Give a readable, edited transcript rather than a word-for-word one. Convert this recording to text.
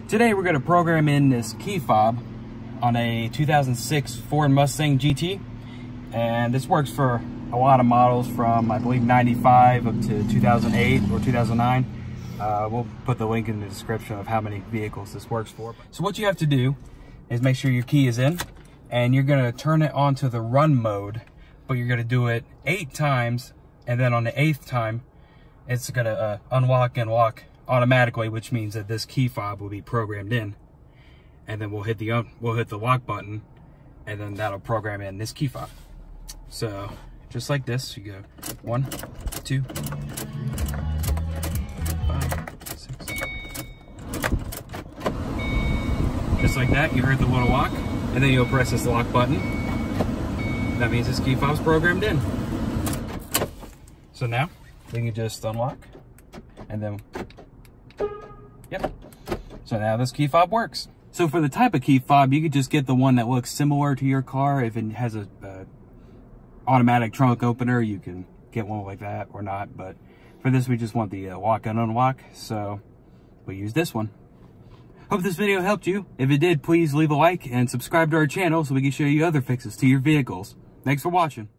Today we're going to program in this key fob on a 2006 Ford Mustang GT, and this works for a lot of models from I believe 95 up to 2008 or 2009. We'll put the link in the description of how many vehicles this works for. So what you have to do is make sure your key is in, and you're going to turn it onto the run mode, but you're going to do it 8 times, and then on the 8th time it's going to unlock and lock automatically, which means that this key fob will be programmed in, and then we'll hit the lock button, and then that'll program in this key fob. So just like this, you go 1, 2, 3, 5, 6. Just like that, you heard the little lock, and then you'll press this lock button. That means this key fob's programmed in. So now we can just unlock, and then yep. So now this key fob works. So for the type of key fob, you could just get the one that looks similar to your car. If it has a automatic trunk opener, you can get one like that or not. But for this, we just want the lock and unlock, so we'll use this one. Hope this video helped you. If it did, please leave a like and subscribe to our channel so we can show you other fixes to your vehicles. Thanks for watching.